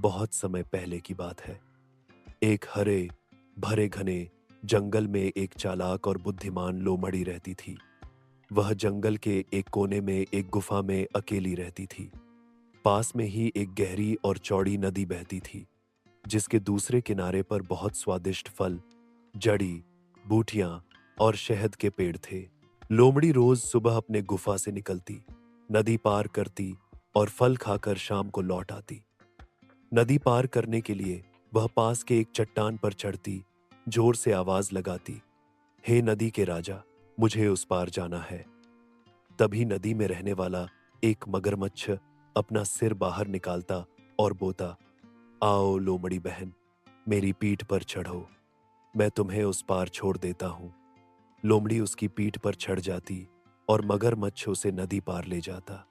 बहुत समय पहले की बात है। एक हरे भरे घने जंगल में एक चालाक और बुद्धिमान लोमड़ी रहती थी। वह जंगल के एक कोने में एक गुफा में अकेली रहती थी। पास में ही एक गहरी और चौड़ी नदी बहती थी, जिसके दूसरे किनारे पर बहुत स्वादिष्ट फल, जड़ी बूटियां और शहद के पेड़ थे। लोमड़ी रोज सुबह अपने गुफा से निकलती, नदी पार करती और फल खाकर शाम को लौट आती। नदी पार करने के लिए वह पास के एक चट्टान पर चढ़ती, जोर से आवाज लगाती, हे नदी के राजा, मुझे उस पार जाना है। तभी नदी में रहने वाला एक मगरमच्छ अपना सिर बाहर निकालता और बोता, आओ लोमड़ी बहन, मेरी पीठ पर चढ़ो, मैं तुम्हें उस पार छोड़ देता हूं। लोमड़ी उसकी पीठ पर चढ़ जाती और मगरमच्छ उसे नदी पार ले जाता।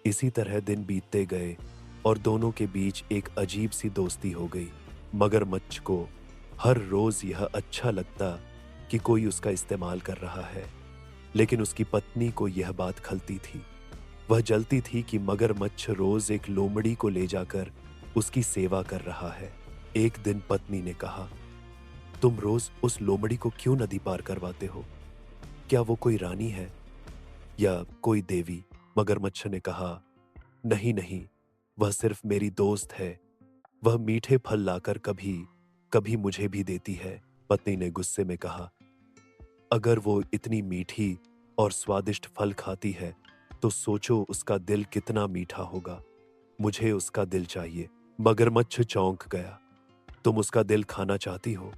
इसी तरह दिन बीतते गए और दोनों के बीच एक अजीब सी दोस्ती हो गई। मगरमच्छ को हर रोज यह अच्छा लगता कि कोई उसका इस्तेमाल कर रहा है, लेकिन उसकी पत्नी को यह बात खलती थी। वह जलती थी कि मगरमच्छ रोज एक लोमड़ी को ले जाकर उसकी सेवा कर रहा है। एक दिन पत्नी ने कहा, तुम रोज उस लोमड़ी को क्यों नदी पार करवाते हो? क्या वो कोई रानी है या कोई देवी? मगरमच्छ ने कहा, नहीं नहीं, वह सिर्फ मेरी दोस्त है। वह मीठे फल लाकर कभी कभी मुझे भी देती है। पत्नी ने गुस्से में कहा, अगर वो इतनी मीठी और स्वादिष्ट फल खाती है तो सोचो उसका दिल कितना मीठा होगा। मुझे उसका दिल चाहिए। मगरमच्छ चौंक गया, तुम उसका दिल खाना चाहती हो?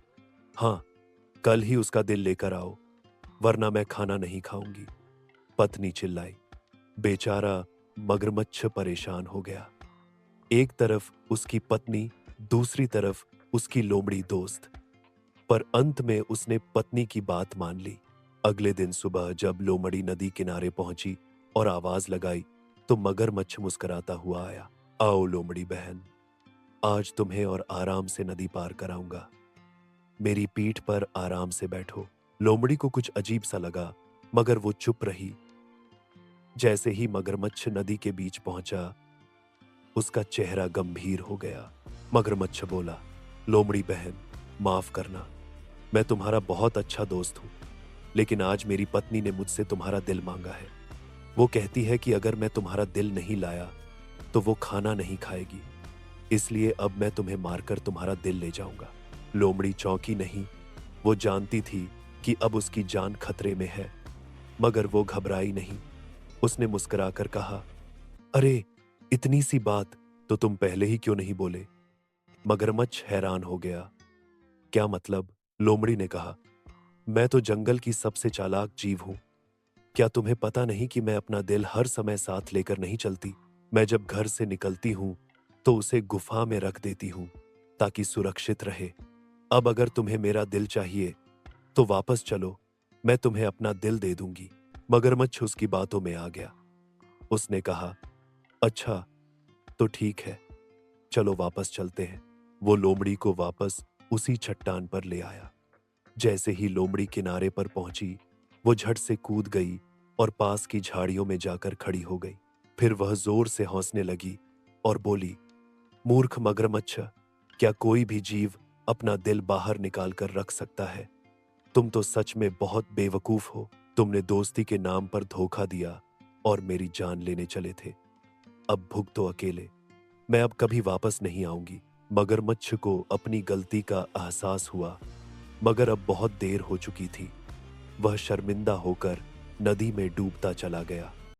हाँ, कल ही उसका दिल लेकर आओ, वरना मैं खाना नहीं खाऊंगी। पत्नी चिल्लाई। बेचारा मगरमच्छ परेशान हो गया। एक तरफ उसकी पत्नी, दूसरी तरफ उसकी लोमड़ी दोस्त। पर अंत में उसने पत्नी की बात मान ली। अगले दिन सुबह जब लोमड़ी नदी किनारे पहुंची और आवाज लगाई तो मगरमच्छ मुस्कुराता हुआ आया। आओ लोमड़ी बहन, आज तुम्हें और आराम से नदी पार कराऊंगा। मेरी पीठ पर आराम से बैठो। लोमड़ी को कुछ अजीब सा लगा, मगर वो चुप रही। जैसे ही मगरमच्छ नदी के बीच पहुंचा, उसका चेहरा गंभीर हो गया। मगरमच्छ बोला, लोमड़ी बहन, माफ करना, मैं तुम्हारा बहुत अच्छा दोस्त हूं, लेकिन आज मेरी पत्नी ने मुझसे तुम्हारा दिल मांगा है। वो कहती है कि अगर मैं तुम्हारा दिल नहीं लाया तो वो खाना नहीं खाएगी, इसलिए अब मैं तुम्हें मारकर तुम्हारा दिल ले जाऊंगा। लोमड़ी चौंकी नहीं, वो जानती थी कि अब उसकी जान खतरे में है, मगर वो घबराई नहीं। उसने मुस्कुराकर कहा, अरे, इतनी सी बात तो तुम पहले ही क्यों नहीं बोले? मगरमच्छ हैरान हो गया। क्या मतलब? लोमड़ी ने कहा, मैं तो जंगल की सबसे चालाक जीव हूं। क्या तुम्हें पता नहीं कि मैं अपना दिल हर समय साथ लेकर नहीं चलती? मैं जब घर से निकलती हूं तो उसे गुफा में रख देती हूं ताकि सुरक्षित रहे। अब अगर तुम्हें मेरा दिल चाहिए तो वापस चलो, मैं तुम्हें अपना दिल दे दूंगी। मगरमच्छ उसकी बातों में आ गया। उसने कहा, अच्छा, तो ठीक है, चलो वापस चलते हैं। वो लोमड़ी को वापस उसी चट्टान पर ले आया। जैसे ही लोमड़ी किनारे पर पहुंची, वो झट से कूद गई और पास की झाड़ियों में जाकर खड़ी हो गई। फिर वह जोर से हंसने लगी और बोली, मूर्ख मगरमच्छ, क्या कोई भी जीव अपना दिल बाहर निकाल कर रख सकता है? तुम तो सच में बहुत बेवकूफ हो। तुमने दोस्ती के नाम पर धोखा दिया और मेरी जान लेने चले थे। अब भुगतो अकेले। मैं अब कभी वापस नहीं आऊंगी। मगरमच्छ को अपनी गलती का एहसास हुआ, मगर अब बहुत देर हो चुकी थी। वह शर्मिंदा होकर नदी में डूबता चला गया।